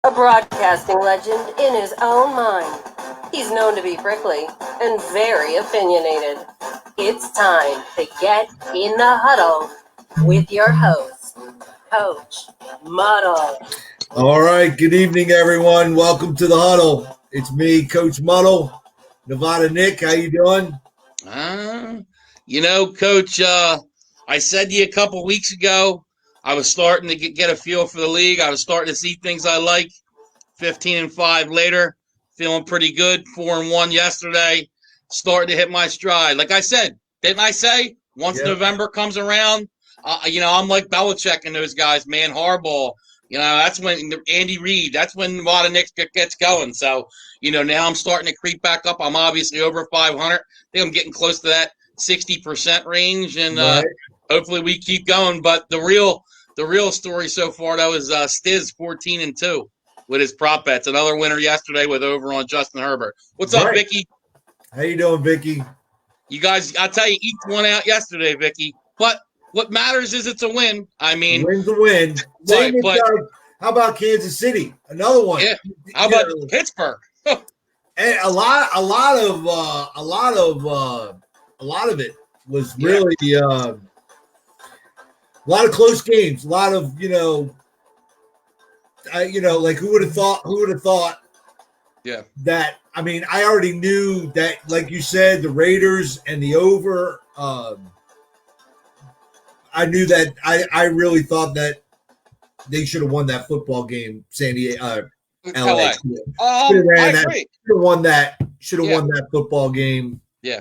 A broadcasting legend in his own mind. He's known to be prickly and very opinionated. It's time to get in the huddle with your host, Coach Muddle. All right, good evening, everyone. Welcome to the Huddle. It's me, Coach Muddle. Nevada Nick, how you doing? Coach, I said to you a couple weeks ago, I was starting to get a feel for the league. I was starting to see things I like. 15-5 later, feeling pretty good. 4-1 yesterday, starting to hit my stride. Like I said, didn't I say once November comes around, I'm like Belichick and those guys, man, Harbaugh. That's when Andy Reid, that's when a lot of Knicks gets going. So, now I'm starting to creep back up. I'm obviously over 500. I think I'm getting close to that 60% range, and hopefully we keep going. But the real story so far, though, is Stiz 14-2 with his prop bets. Another winner yesterday with over on Justin Herbert. What's up, Vicky? How you doing, Vicky? You guys, I'll tell you, eked one out yesterday, Vicky. But what matters is it's a win. I mean, win's a win. Right, but how about Kansas City? Another one. Yeah. How about Pittsburgh? And a lot of it was really a lot of close games. A lot of like who would have thought? Yeah. That I mean, I already knew that, like you said, the Raiders and the over. I knew that. I really thought that they should have won that football game. San Diego, LA. I agree. Should have won that football game. Yeah,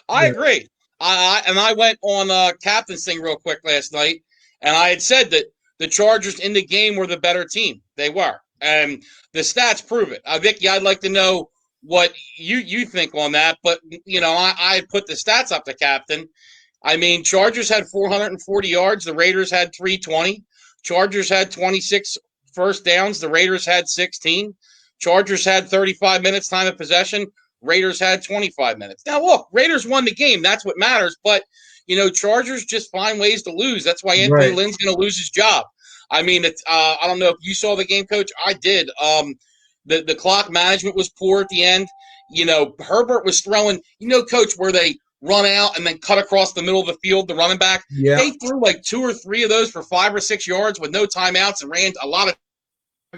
I agree. I went on Captain's thing real quick last night, and I had said that the Chargers in the game were the better team. They were, and the stats prove it. Vicky, I'd like to know what you think on that, but I put the stats up to Captain. I mean, Chargers had 440 yards. The Raiders had 320. Chargers had 26 first downs. The Raiders had 16. Chargers had 35 minutes time of possession. Raiders had 25 minutes. Now, look, Raiders won the game. That's what matters. But, Chargers just find ways to lose. That's why Anthony Lynn's going to lose his job. I mean, I don't know if you saw the game, Coach. I did. The clock management was poor at the end. Herbert was throwing, Coach, where they run out and then cut across the middle of the field, the running back. Yeah. They threw like 2 or 3 of those for 5 or 6 yards with no timeouts and ran a lot of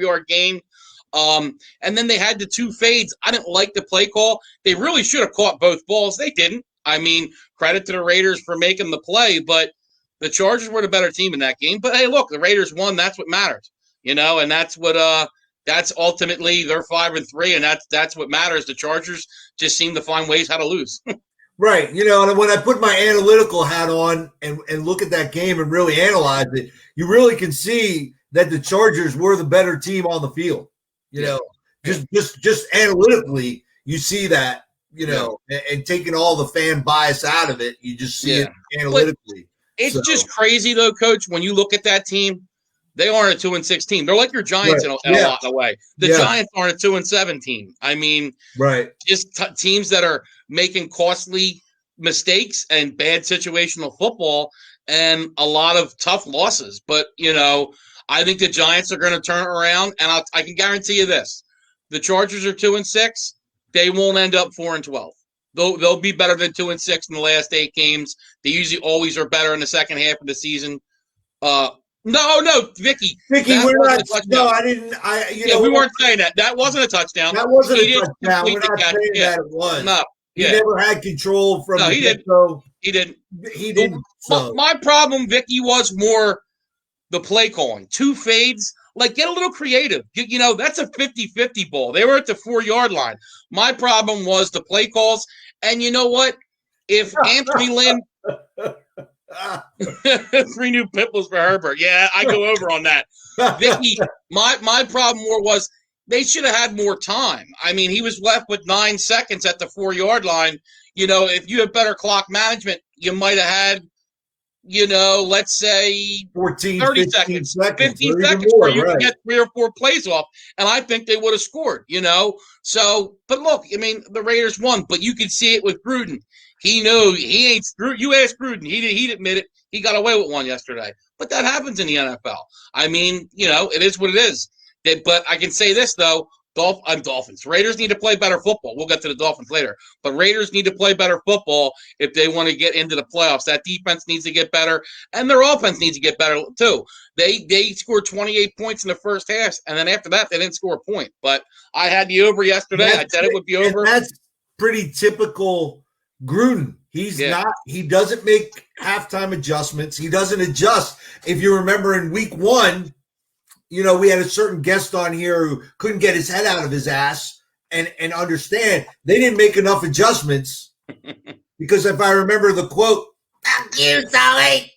yard gain. And then they had the 2 fades. I didn't like the play call. They really should have caught both balls. They didn't. I mean, credit to the Raiders for making the play, but the Chargers were the better team in that game. But hey, look, the Raiders won. That's what matters, and that's what that's ultimately they're 5-3, and that's what matters. The Chargers just seem to find ways how to lose. Right. And when I put my analytical hat on and look at that game and really analyze it, you really can see that the Chargers were the better team on the field. Just analytically, you see that, and taking all the fan bias out of it, you just see it analytically. But it's just crazy, though, Coach, when you look at that team. They aren't a 2-6 team. They're like your Giants in a lot of way. The Giants aren't a 2-7 team. I mean, just teams that are making costly mistakes and bad situational football and a lot of tough losses. But, I think the Giants are going to turn it around, and I can guarantee you this. The Chargers are 2-6. They won't end up 4-12. They'll be better than 2-6 in the last 8 games. They usually always are better in the second half of the season. No, Vicky, we're not. No, I didn't. We weren't saying that. That wasn't a touchdown. That wasn't a touchdown. We're not saying that it was. No, he never had control from. No, he didn't. He didn't. He didn't. My problem, Vicky, was more the play calling. 2 fades. Like, get a little creative. That's a 50-50 ball. They were at the 4-yard line. My problem was the play calls. And you know what? If Anthony Lynn. 3 new pitbulls for Herbert. Yeah, I go over on that. Vicky, my problem more was they should have had more time. I mean, he was left with 9 seconds at the 4-yard line. If you had better clock management, you might have had, let's say 14, 30 seconds, 15 seconds where you can get 3 or 4 plays off. And I think they would have scored, So, but look, I mean, the Raiders won, but you could see it with Gruden. He knew he ain't screwed. You asked Gruden. He'd admit it. He got away with one yesterday. But that happens in the NFL. I mean, it is what it is. But I can say this though. Dolphins. Raiders need to play better football. We'll get to the Dolphins later. But Raiders need to play better football if they want to get into the playoffs. That defense needs to get better, and their offense needs to get better too. They scored 28 points in the first half, and then after that, they didn't score a point. But I had the over yesterday. I said it would be over. And that's pretty typical Gruden. He doesn't make halftime adjustments. He doesn't adjust. If you remember in week 1, we had a certain guest on here who couldn't get his head out of his ass and understand they didn't make enough adjustments because if I remember the quote, "Fuck you, Sully,"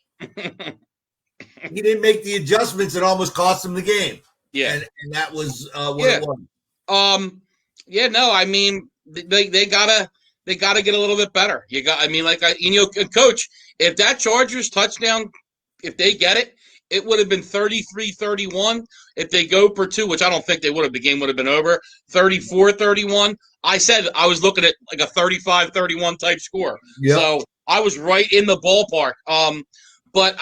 he didn't make the adjustments that almost cost him the game. Yeah, and that was what it was. I mean, they gotta get a little bit better. Coach, if that Chargers touchdown, if they get it. It would have been 33-31 if they go for 2, which I don't think they would have. The game would have been over. 34-31. I said I was looking at like a 35-31 type score. Yep. So I was right in the ballpark. But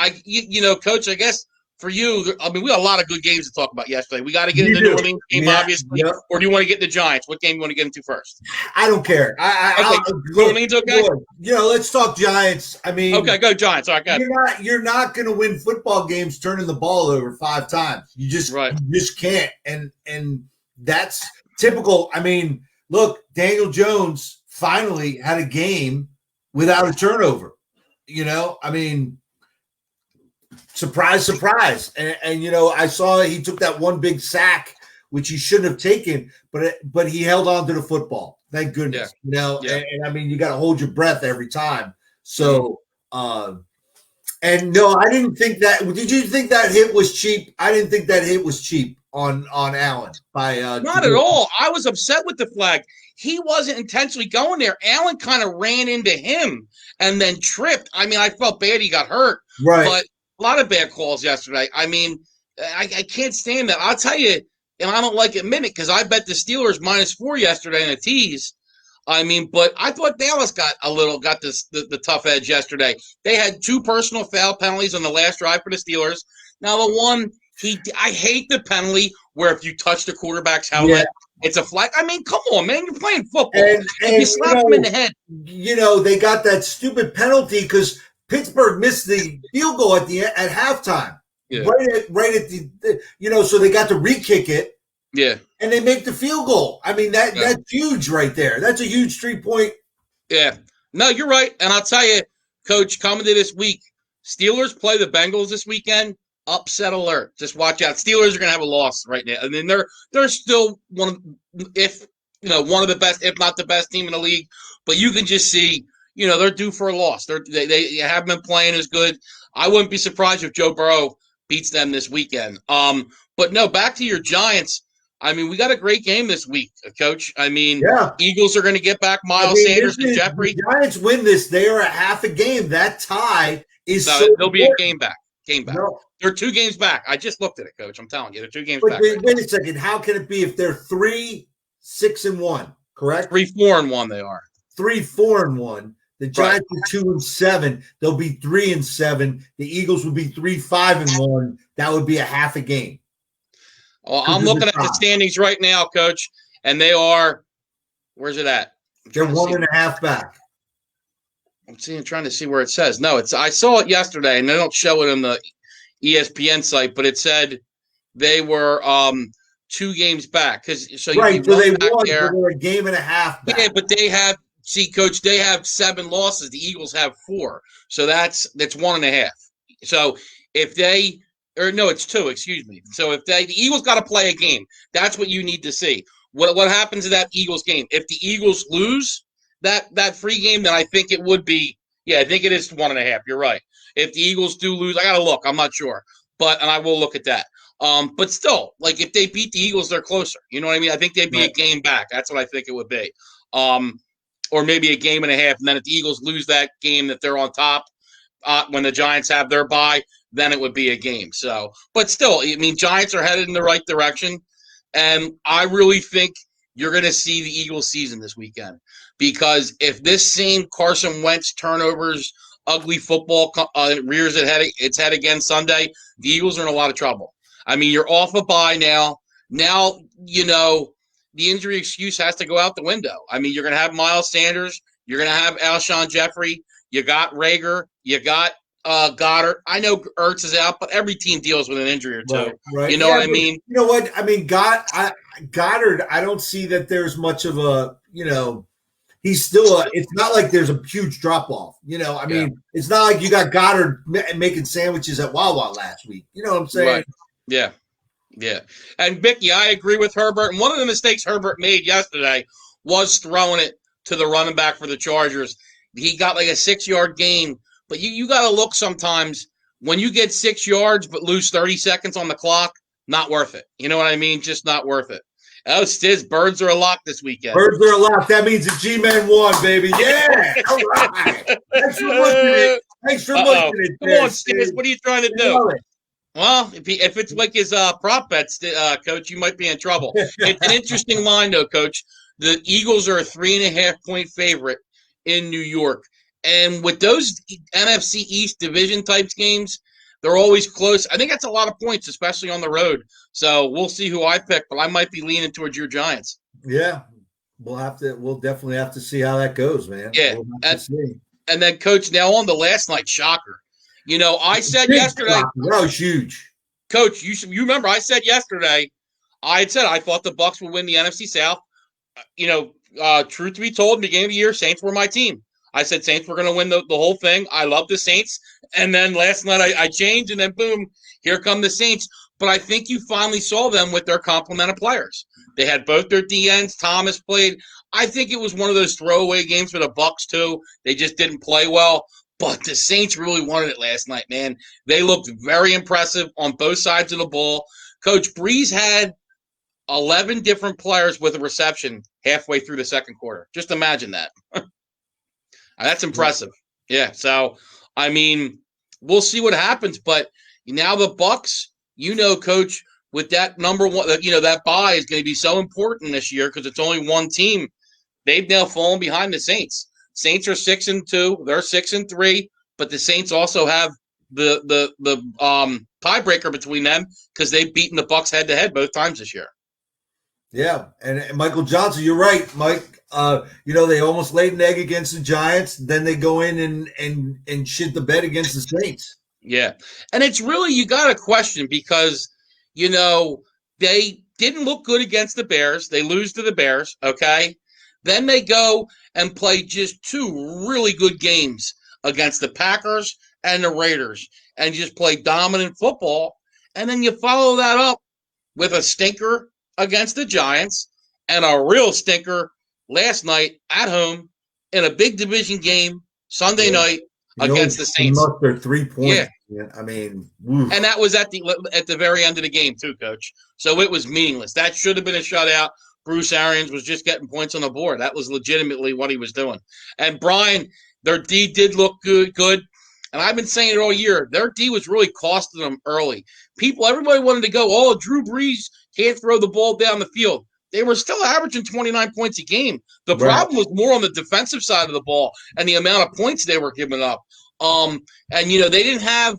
Coach, I guess for you, I mean, we had a lot of good games to talk about yesterday. We got to get into the New Orleans game, obviously. Yep. Or do you want to get the Giants? What game do you want to get into first? I don't care. New Orleans, okay? Let's talk Giants. I mean, okay, go Giants. All right, go. You're not going to win football games turning the ball over 5 times. You just can't. And that's typical. I mean, look, Daniel Jones finally had a game without a turnover. I mean, surprise, surprise. And I saw he took that one big sack, which he shouldn't have taken, but he held on to the football. Thank goodness. Yeah. And I mean, you got to hold your breath every time. So, and no, I didn't think that. Did you think that hit was cheap? I didn't think that hit was cheap on Allen by not at all. I was upset with the flag. He wasn't intentionally going there. Allen kind of ran into him and then tripped. I mean, I felt bad he got hurt. Right. But a lot of bad calls yesterday. I mean, I can't stand that. I'll tell you, and I don't like admitting it because I bet the Steelers -4 yesterday in a tease. I mean, but I thought Dallas got the tough edge yesterday. They had 2 personal foul penalties on the last drive for the Steelers. Now, the one, I hate the penalty where if you touch the quarterback's helmet, it's a flag. I mean, come on, man. You're playing football. And you slap him in the head. They got that stupid penalty because Pittsburgh missed the field goal at halftime. Yeah. Right at the so they got to re-kick it. Yeah. And they make the field goal. I mean, that's huge right there. That's a huge 3-point. Yeah. No, you're right. And I'll tell you, Coach, coming to this week, Steelers play the Bengals this weekend. Upset alert. Just watch out. Steelers are going to have a loss right now. I mean, they're still one of the best, if not the best team in the league. But you can just see, they're due for a loss. They haven't been playing as good. I wouldn't be surprised if Joe Burrow beats them this weekend. But no, back to your Giants. I mean, we got a great game this week, Coach. I mean, Eagles are going to get back Miles Sanders and Jeffrey. The Giants win this. They are a half a game. That tie is they'll be a game back. No. They're 2 games back. I just looked at it, Coach. I'm telling you, they're 2 games back. Wait a second. How can it be if they're 3-6-1? Correct. 3-4-1. They are 3-4-1. The Giants are 2-7. They'll be 3-7. The Eagles will be 3-5-1. That would be a half a game. Well, I'm looking at the standings right now, Coach, and they are. Where's it at? They're 1.5 back. I'm trying to see where it says. No, I saw it yesterday, and they don't show it on the ESPN site, but it said they were 2 games back. So they won, but they're a game and a half back. Yeah, but they have. See, Coach, they have 7 losses. The Eagles have 4, so that's 1.5. So if they. Or no, it's 2, excuse me. So if the Eagles got to play a game, that's what you need to see. What happens in that Eagles game? If the Eagles lose that free game, then I think it would be, I think it is 1.5. You're right. If the Eagles do lose, I got to look. I'm not sure. And I will look at that. But still, like if they beat the Eagles, they're closer. You know what I mean? I think they'd be a game back. That's what I think it would be. Or maybe a game and a half. And then if the Eagles lose that game that they're on top, when the Giants have their bye, then it would be a game. So, but still, I mean, Giants are headed in the right direction. And I really think you're going to see the Eagles season this weekend. Because if this same Carson Wentz turnovers, ugly football rears its head again Sunday, the Eagles are in a lot of trouble. I mean, you're off a bye now. Now, the injury excuse has to go out the window. I mean, you're going to have Miles Sanders. You're going to have Alshon Jeffrey. You got Rager. You got Goddard. I know Ertz is out, but every team deals with an injury or two. Right. You know what I mean? You know what? I mean, Goddard, I don't see that there's much of a, he's still it's not like there's a huge drop off. I mean, it's not like you got Goddard making sandwiches at Wawa last week. You know what I'm saying? Right. Yeah. Yeah. And Vicky, I agree with Herbert. And one of the mistakes Herbert made yesterday was throwing it to the running back for the Chargers. He got like a 6-yard gain. But you got to look sometimes when you get 6 yards but lose 30 seconds on the clock, not worth it. You know what I mean? Just not worth it. Oh, Stiz, birds are a lock this weekend. Birds are a lock. That means the G-Men won, baby. Yeah. All right. Thanks for looking at it. Come on, Stiz. What are you trying to do? Well, if it's like his prop bets, Coach, you might be in trouble. It's an interesting line, though, Coach. The Eagles are a 3.5-point favorite in New York. And with those NFC East division types games, they're always close. I think that's a lot of points, especially on the road. So we'll see who I pick, but I might be leaning towards your Giants. Yeah, we'll definitely have to see how that goes, man. Yeah, and then Coach, now on the last night shocker. I said yesterday that was huge. Coach, you remember I said yesterday, I had said I thought the Bucs would win the NFC South. Truth to be told, in the beginning of the year, Saints were my team. I said Saints were going to win the whole thing. I love the Saints. And then last night I changed, and then boom, here come the Saints. But I think you finally saw them with their complement of players. They had both their DNs. Thomas played. I think it was one of those throwaway games for the Bucs too. They just didn't play well. But the Saints really wanted it last night, man. They looked very impressive on both sides of the ball. Coach Breeze had 11 different players with a reception halfway through the second quarter. Just imagine that. That's impressive. Yeah. So, I mean, we'll see what happens. But now the Bucs, Coach, with that number one, that bye is going to be so important this year because it's only one team. They've now fallen behind the Saints. Saints are 6-2. They're 6-3. But the Saints also have the tiebreaker between them because they've beaten the Bucs head to head both times this year. Yeah, and Michael Johnson, you're right, Mike. They almost laid an egg against the Giants. Then they go in and shit the bed against the Saints. Yeah, and it's really you got to question because they didn't look good against the Bears. They lose to the Bears. Okay, then they go and play just 2 really good games against the Packers and the Raiders, and just play dominant football. And then you follow that up with a stinker against the Giants and a real stinker last night at home in a big division game Sunday night against the Saints. They're 3 points. Yeah. I mean, and that was at the very end of the game too, Coach. So it was meaningless. That should have been a shutout. Bruce Arians was just getting points on the board. That was legitimately what he was doing. And Brian, their D did look good. And I've been saying it all year. Their D was really costing them early. Everybody wanted to go, Drew Brees can't throw the ball down the field. They were still averaging 29 points a game. The problem was more on the defensive side of the ball and the amount of points they were giving up. They didn't have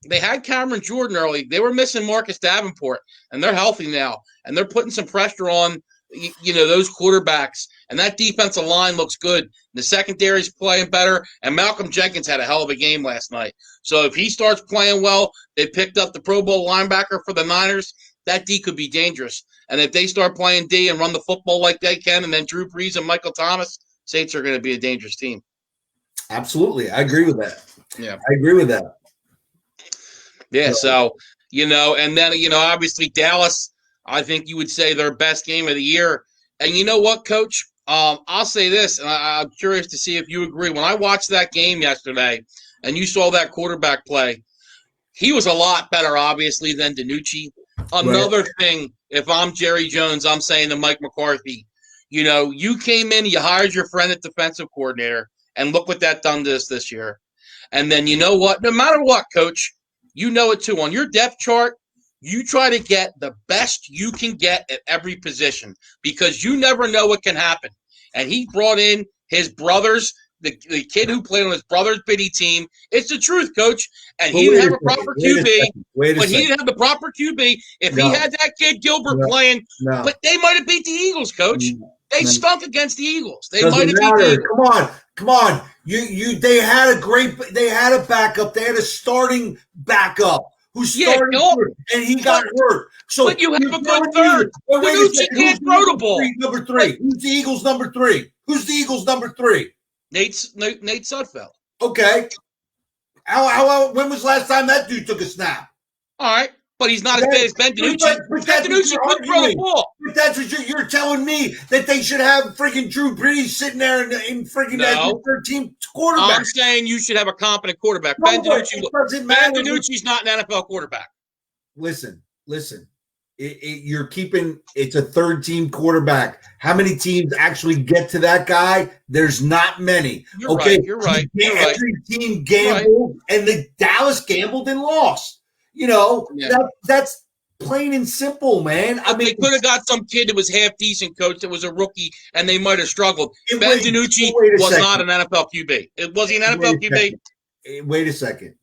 they had Cameron Jordan early. They were missing Marcus Davenport, and they're healthy now. And they're putting some pressure on, those quarterbacks. And that defensive line looks good. The secondary's playing better. And Malcolm Jenkins had a hell of a game last night. So if he starts playing well, they picked up the Pro Bowl linebacker for the Niners. That D could be dangerous. And if they start playing D and run the football like they can, and then Drew Brees and Michael Thomas, Saints are going to be a dangerous team. Absolutely. I agree with that. Yeah. I agree with that. Yeah, so, and then, obviously Dallas, I think you would say their best game of the year. And you know what, Coach? I'll say this, and I'm curious to see if you agree. When I watched that game yesterday and you saw that quarterback play, he was a lot better, obviously, than DiNucci. Another thing, if I'm Jerry Jones, I'm saying to Mike McCarthy, you came in, you hired your friend at defensive coordinator, and look what that done to us this year. And then you know what? No matter what, Coach, you know it too. On your depth chart, you try to get the best you can get at every position because you never know what can happen. And he brought in his brothers the kid who played on his brother's biddy team. It's the truth, Coach. And he didn't have a proper QB. But he didn't have the proper QB. If he had that kid Gilbert playing, but they might have beat the Eagles, Coach. They stunk against the Eagles. They might have beat the Eagles. Come on. They had a backup. They had a starting backup who started and he got hurt. So but you have a good third. Danucci can't throw the ball. Number 3. Who's the Eagles number 3? Who's the Eagles number 3? Nate Sudfeld. Okay. When was the last time that dude took a snap? All right. But he's not as bad as Ben DiNucci. Ben DiNucci couldn't throw the ball. But that's what you're telling me, that they should have freaking Drew Brees sitting there in freaking that 13 quarterback. I'm saying you should have a competent quarterback. Ben DiNucci's not an NFL quarterback. Listen. It's a third-team quarterback. How many teams actually get to that guy? There's not many. You're right. Every team gambled, and the Dallas gambled and lost. That's plain and simple, man. I mean, they could have got some kid that was half decent, Coach, that was a rookie, and they might have struggled. Ben DiNucci was not an NFL QB. Was he an NFL QB? Wait a second.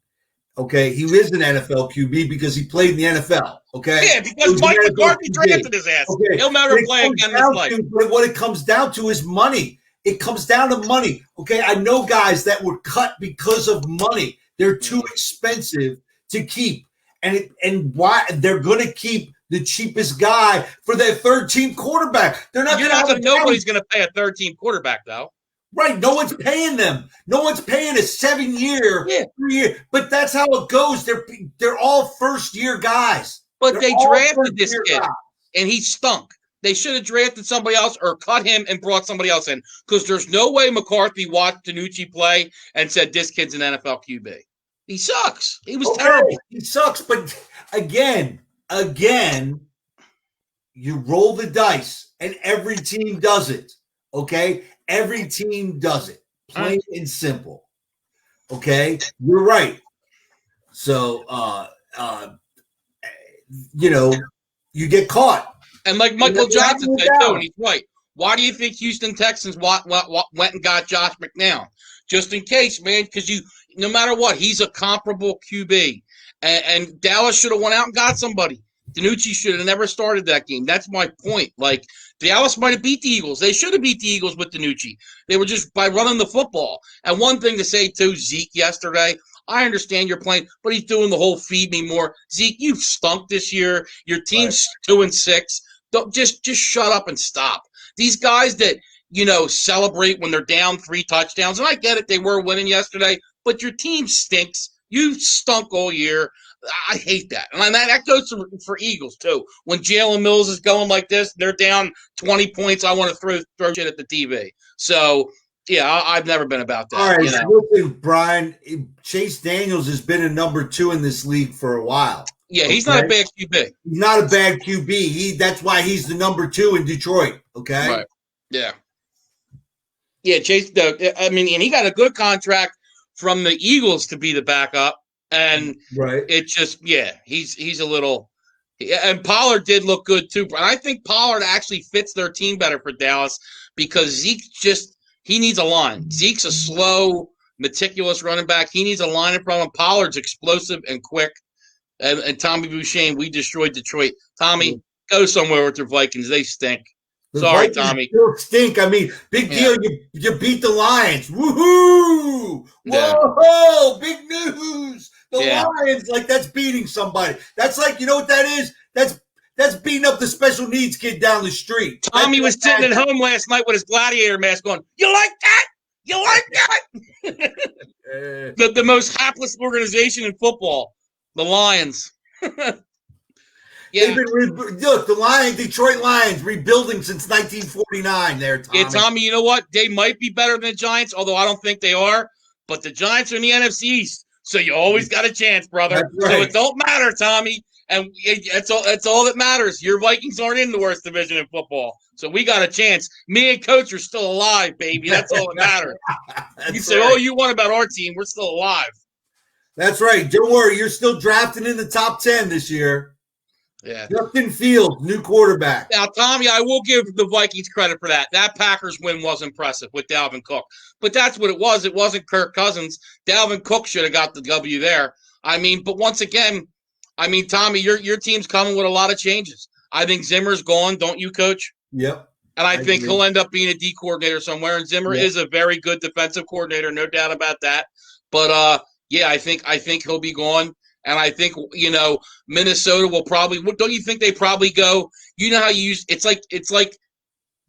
Okay, he is an NFL QB because he played in the NFL. Okay, yeah, because Mike McCarthy drafted his ass. Okay. He'll never play again in his life. But what it comes down to is money. It comes down to money. Okay, I know guys that were cut because of money. They're too expensive to keep, and why they're going to keep the cheapest guy for their third-team quarterback. They're not. Nobody's going to pay a third-team quarterback though. Right, no one's paying them. No one's paying a 7-year, 3-year. But that's how it goes. They're all first-year guys. But they drafted this kid, and he stunk. They should have drafted somebody else or cut him and brought somebody else in, because there's no way McCarthy watched DiNucci play and said, this kid's an NFL QB. He sucks. He was terrible. He sucks, but again, you roll the dice, and every team does it, okay? Every team does it, plain and simple. Okay, you're right. So, you get caught. And like Michael Johnson said too, and he's right. Why do you think Houston Texans went and got Josh McCown? Just in case, man, because no matter what, he's a comparable QB. And Dallas should have went out and got somebody. DiNucci should have never started that game. That's my point. Like, Dallas might have beat the Eagles. They should have beat the Eagles with DiNucci. They were just by running the football. And one thing to say to Zeke yesterday, I understand you're playing, but he's doing the whole feed me more. Zeke, you've stunk this year. Your team's 2-6. Don't just shut up and stop. These guys that, celebrate when they're down 3 touchdowns, and I get it, they were winning yesterday, but your team stinks. You've stunk all year. I hate that. And that goes for Eagles, too. When Jalen Mills is going like this, they're down 20 points, I want to throw shit at the TV. So, yeah, I've never been about that. All right, listen, Brian, Chase Daniels has been a number 2 in this league for a while. Yeah, he's not a bad QB. He's not a bad QB. That's why he's the number 2 in Detroit, okay? Right, yeah. Yeah, Chase, and he got a good contract from the Eagles to be the backup. And it's just, he's a little – and Pollard did look good too. But I think Pollard actually fits their team better for Dallas because Zeke he needs a line. Zeke's a slow, meticulous running back. He needs a line in front of him. Pollard's explosive and quick. And Tommy Bouchane, we destroyed Detroit. Tommy, go somewhere with your Vikings. They stink. Sorry, Vikings Tommy. Still stink. I mean, big deal. You beat the Lions. Woohoo! Whoa! Big news. The Lions, that's beating somebody. That's like, you know what that is? That's beating up the special needs kid down the street. Tommy was sitting at home last night with his gladiator mask on. You like that? You like that? The most hapless organization in football, the Lions. They've been look, the Detroit Lions rebuilding since 1949 there, Tommy. Yeah, Tommy, you know what? They might be better than the Giants, although I don't think they are. But the Giants are in the NFC East, so you always got a chance, brother. Right. So it don't matter, Tommy. And that's all that matters. Your Vikings aren't in the worst division in football. So we got a chance. Me and Coach are still alive, baby. That's all that matters. You say, oh, you won about our team. We're still alive. That's right. Don't worry. You're still drafting in the top 10 this year. Yeah. Justin Fields, new quarterback. Now, Tommy, I will give the Vikings credit for that. That Packers win was impressive with Dalvin Cook. But that's what it was. It wasn't Kirk Cousins. Dalvin Cook should have got the W there. I mean, but once again, I mean, Tommy, your team's coming with a lot of changes. I think Zimmer's gone, don't you, Coach? Yep. And I think agree. he'll end up being a D coordinator somewhere. And Zimmer is a very good defensive coordinator, no doubt about that. But yeah, I think he'll be gone. And I think, Minnesota will probably, don't you think they probably go, how you use, it's like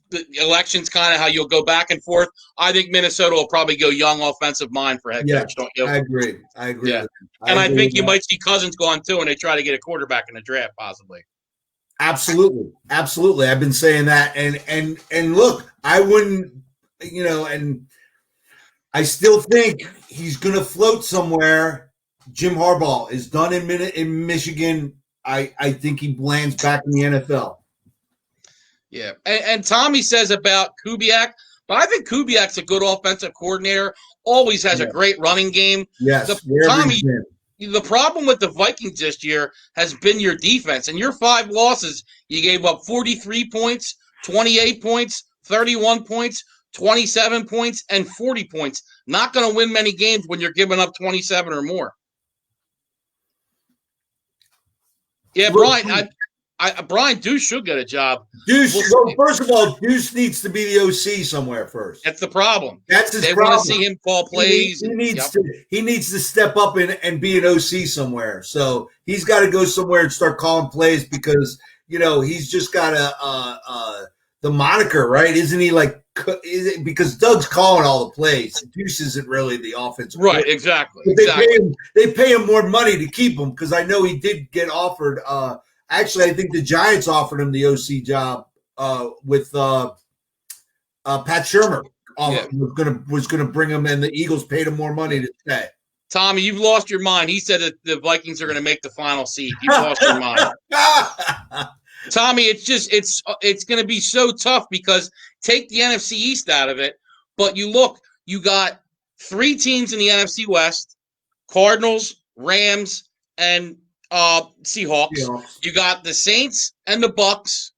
the elections, kind of how you'll go back and forth. I think Minnesota will probably go young offensive mind for head coach, don't you? I agree. Yeah. And I think you might see Cousins going too, and they try to get a quarterback in the draft, possibly. Absolutely. I've been saying that. And look, I wouldn't, and I still think he's going to float somewhere. Jim Harbaugh is done in Michigan. I think he lands back in the NFL. Yeah. And Tommy says about Kubiak, but I think Kubiak's a good offensive coordinator, always has a great running game. Yes. Tommy, the problem with the Vikings this year has been your defense. And your 5 losses, you gave up 43 points, 28 points, 31 points, 27 points, and 40 points. Not going to win many games when you're giving up 27 or more. Yeah, Brian. Brian Deuce should get a job. Deuce, first of all, Deuce needs to be the OC somewhere first. That's the problem. That's his problem. They want to see him call plays. He needs to step up and be an OC somewhere. So he's got to go somewhere and start calling plays because he's just got the moniker, right? Isn't he because Doug's calling all the plays. Deuce isn't really the offensive right? player. Exactly. They pay him more money to keep him because I know he did get offered. Actually, I think the Giants offered him the OC job with Pat Shurmur. Was gonna bring him, and the Eagles paid him more money to stay. Tommy, you've lost your mind. He said that the Vikings are going to make the final seed. You've lost your mind. Tommy, it's going to be so tough because take the NFC East out of it, but you got 3 teams in the NFC West: Cardinals, Rams, and Seahawks. You got the Saints and the Bucks,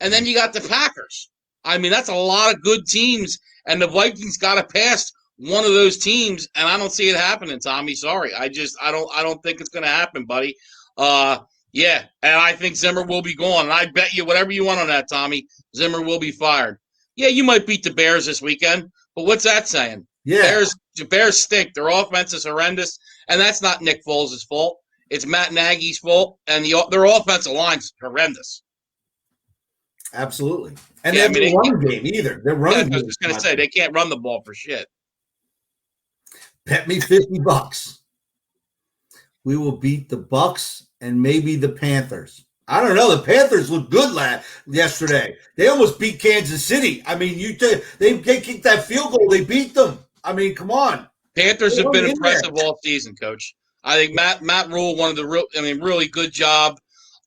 and then you got the Packers. I mean, that's a lot of good teams, and the Vikings got to pass one of those teams, and I don't see it happening, Tommy. Sorry. I don't think it's going to happen, buddy. Yeah, and I think Zimmer will be gone. And I bet you whatever you want on that, Tommy, Zimmer will be fired. Yeah, you might beat the Bears this weekend, but what's that saying? Yeah. The Bears stink. Their offense is horrendous, and that's not Nick Foles' fault. It's Matt Nagy's fault, and their offensive line's horrendous. Absolutely. And they have a run game either. They're running game. I was just going to say, they can't run the ball for shit. Bet me $50. We will beat the Bucks and maybe the Panthers. I don't know. The Panthers looked good yesterday. They almost beat Kansas City. I mean, they kicked that field goal. They beat them. I mean, come on. Panthers have been impressive all season, Coach. I think Matt Rule, really good job.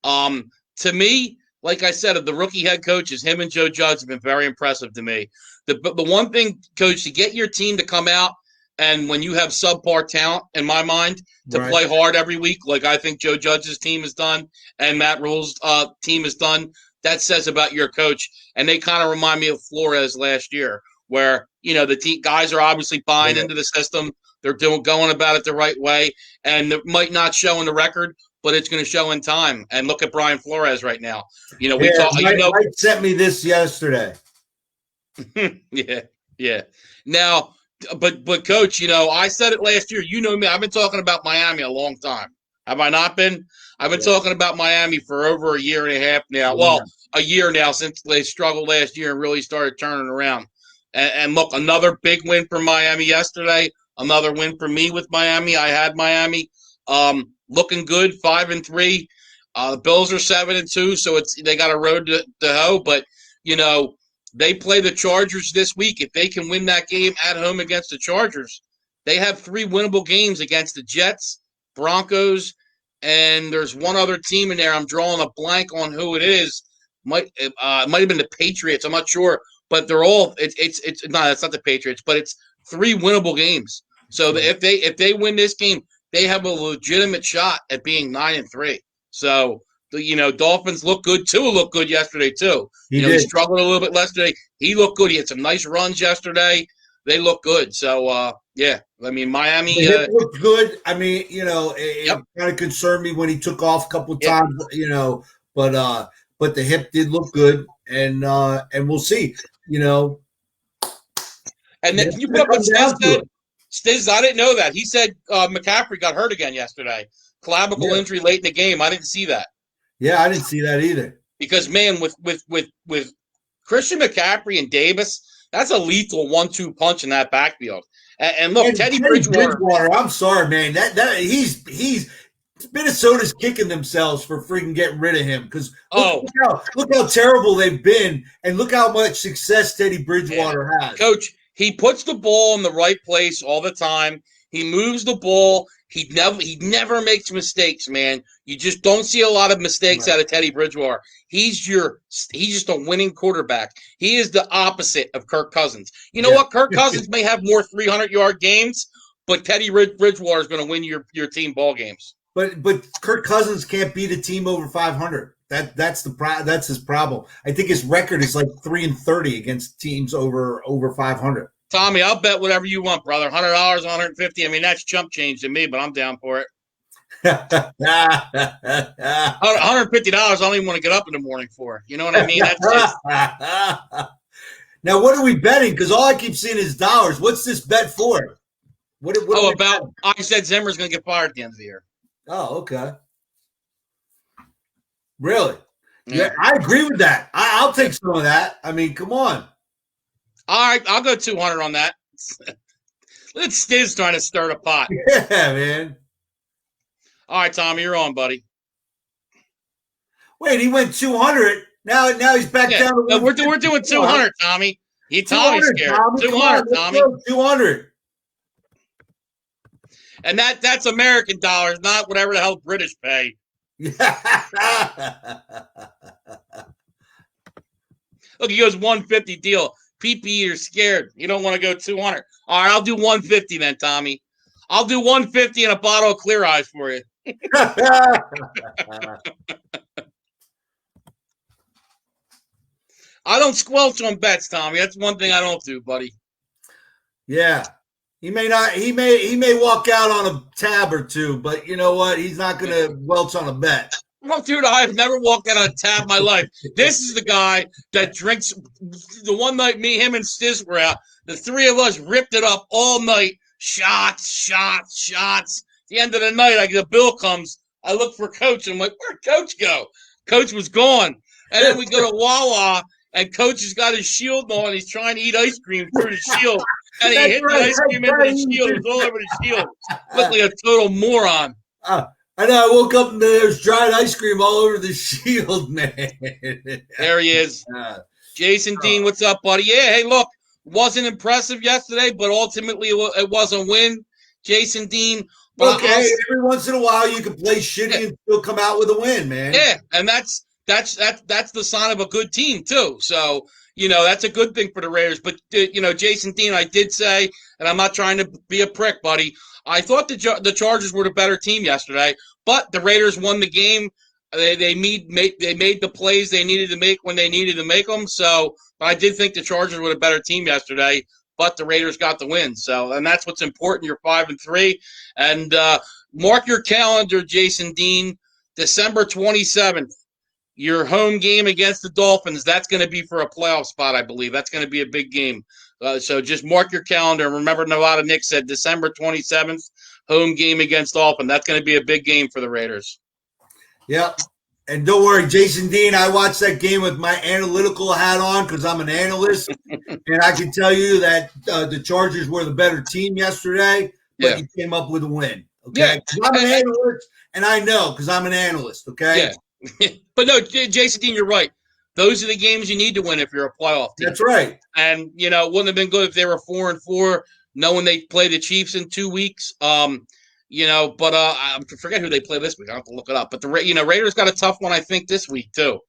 To me, like I said, of the rookie head coaches, him and Joe Judge have been very impressive to me. The one thing, Coach, to get your team to come out and when you have subpar talent, in my mind, to play hard every week, like I think Joe Judge's team has done and Matt Rule's team has done, that says about your coach. And they kind of remind me of Flores last year, where the guys are obviously buying into the system. They're going about it the right way, and it might not show in the record, but it's going to show in time. And look at Brian Flores right now. Mike sent me this yesterday. Yeah. Now, but Coach, I said it last year. You know me. I've been talking about Miami a long time. Have I not been? I've been talking about Miami for over a year and a half now. Well, a year now since they struggled last year and really started turning around. And look, another big win for Miami yesterday. Another win for me with Miami. I had Miami looking good, 5-3. The Bills are 7-2, so they got a road to hoe. But they play the Chargers this week. If they can win that game at home against the Chargers, they have 3 winnable games against the Jets, Broncos, and there's one other team in there. I'm drawing a blank on who it is. Might have been the Patriots. I'm not sure, but they're all. It's not the Patriots, but it's 3 winnable games. So if they win this game, they have a legitimate shot at being 9-3. So The Dolphins look good. Tua looked good yesterday too. He struggled a little bit yesterday. He looked good. He had some nice runs yesterday. They look good. So yeah, I mean Miami looked good. I mean, it kind of concerned me when he took off a couple of times. But the hip did look good, and we'll see. And then can you put up what Stiz said? Stiz, I didn't know that. He said McCaffrey got hurt again yesterday. Clavicle injury late in the game. I didn't see that. Yeah, I didn't see that either. Because man, with Christian McCaffrey and Davis, that's a lethal 1-2 punch in that backfield. And look, Teddy Bridgewater. I'm sorry, man. That he's Minnesota's kicking themselves for freaking getting rid of him because look how terrible they've been, and look how much success Teddy Bridgewater has. Coach, he puts the ball in the right place all the time. He moves the ball. He never makes mistakes, man. You just don't see a lot of mistakes out of Teddy Bridgewater. He's just a winning quarterback. He is the opposite of Kirk Cousins. You know what? Kirk Cousins may have more 300-yard games, but Teddy Bridgewater is going to win your team ball games. But Kirk Cousins can't beat a team over 500. That's his problem. I think his record is like 3-30 against teams over 500. Tommy, I'll bet whatever you want, brother. $100, $150. I mean, that's chump change to me, but I'm down for it. $150. I don't even want to get up in the morning for. You know what I mean? That's Now, what are we betting? Because all I keep seeing is dollars. What's this bet for? I said Zimmer's going to get fired at the end of the year. Oh, okay. Really? Yeah, I agree with that. I'll take some of that. I mean, come on. All right, I'll go 200 on that. Let Stiz trying to stir the pot. Yeah, man. All right, Tommy, you're on, buddy. Wait, he went 200. Now he's back down to no, we're doing 200, Tommy. Tommy's scared. Tommy, 200, Tommy. 200. And that's American dollars, not whatever the hell British pay. Look, he goes 150 deal. PPE, you're scared. You don't want to go 200. All right, I'll do 150 then, Tommy. I'll do 150 and a bottle of Clear Eyes for you. I don't squelch on bets, Tommy. That's one thing I don't do, buddy. Yeah. He may not. He may walk out on a tab or two, but you know what? He's not going to welch on a bet. Well, dude, I've never walked out on a tab in my life. This is the guy that drinks. The one night me, him, and Stiz were out, the three of us ripped it up all night. Shots. At the end of the night, the bill comes. I look for Coach. I'm like, where'd Coach go? Coach was gone. And then we go to Wawa, and Coach has got his shield on. He's trying to eat ice cream through the shield. And he hit the ice cream into the shield. It was all over the shield. Looked like a total moron. I know. I woke up and there's dried ice cream all over the shield, man. There he is. Jason Dean, what's up, buddy? Yeah, hey, look, wasn't impressive yesterday, but ultimately it was a win. Jason Dean. But okay, every once in a while you can play shitty and still come out with a win, man. Yeah, and that's the sign of a good team too. So, that's a good thing for the Raiders. But, Jason Dean, I did say, and I'm not trying to be a prick, buddy, I thought the Chargers were the better team yesterday, but the Raiders won the game. They made the plays they needed to make when they needed to make them. So, but I did think the Chargers were the better team yesterday, but the Raiders got the win. So, and that's what's important. You're 5-3, and mark your calendar, Jason Dean, December 27th. Your home game against the Dolphins, that's going to be for a playoff spot, I believe. That's going to be a big game. So just mark your calendar. And remember, Nevada Nick said December 27th, home game against Dolphins. That's going to be a big game for the Raiders. Yep. And don't worry, Jason Dean, I watched that game with my analytical hat on because I'm an analyst. And I can tell you that the Chargers were the better team yesterday, but you came up with a win. Okay. Yeah. I'm an analyst, and I know because I'm an analyst. Okay. Yeah. But no, Jason Dean, you're right. Those are the games you need to win if you're a playoff team. That's right. And, it wouldn't have been good if they were 4-4, knowing they play the Chiefs in 2 weeks. But I forget who they play this week. I have to look it up. But the Raiders got a tough one, I think, this week too.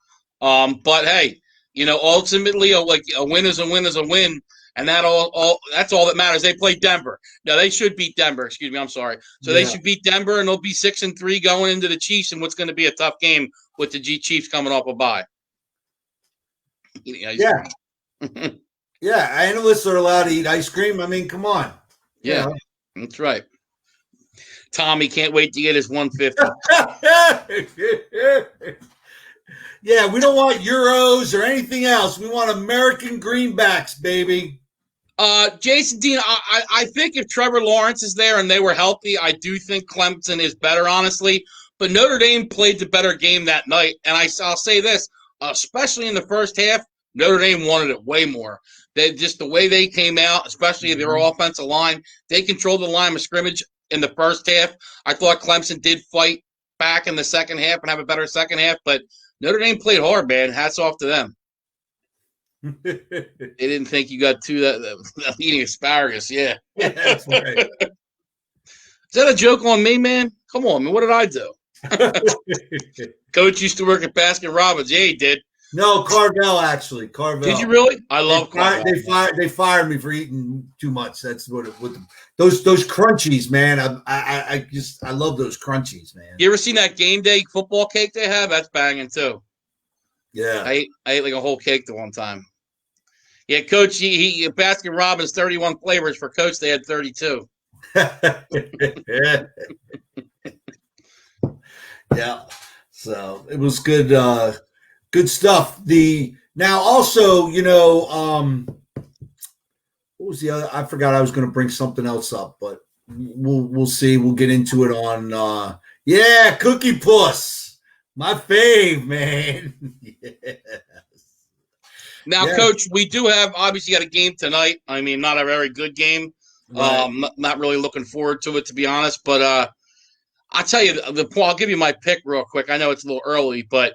But hey, ultimately, a win is a win is a win. and that's all that matters. They play Denver. No, they should beat Denver. Excuse me, I'm sorry. So they should beat Denver, and they'll be 6-3 going into the Chiefs, and what's going to be a tough game with the Chiefs coming off a bye. Yeah. Yeah, analysts are allowed to eat ice cream. I mean, come on. Yeah, that's right. Tommy can't wait to get his 150. Yeah, we don't want euros or anything else. We want American greenbacks, baby. Jason Dean, I think if Trevor Lawrence is there and they were healthy, I do think Clemson is better, honestly. But Notre Dame played the better game that night, and I'll say this, especially in the first half, Notre Dame wanted it way more. They just the way they came out, especially their offensive line, they controlled the line of scrimmage in the first half. I thought Clemson did fight back in the second half and have a better second half, but Notre Dame played hard, man. Hats off to them. They didn't think you got to that eating asparagus. Yeah. That's right. Is that a joke on me, man? Come on, man. What did I do? Coach used to work at Baskin Robbins. Yeah, he did. No, Carvel, actually. Carvel. Did you really? I love Carvel. They fired me for eating too much. That's what those crunchies, man. I love those crunchies, man. You ever seen that game day football cake they have? That's banging too. Yeah. I ate like a whole cake the one time. Yeah, Coach, he Baskin Robbins 31 flavors. For Coach, they had 32. Yeah. So it was good. Good stuff. Now also, what was the other? I forgot I was going to bring something else up, but we'll see. We'll get into it on Cookie Puss, my fave, man. Yes. Now, Coach, we do have obviously got a game tonight. I mean, not a very good game. Right. Not really looking forward to it, to be honest. But I'll tell you, I'll give you my pick real quick. I know it's a little early, but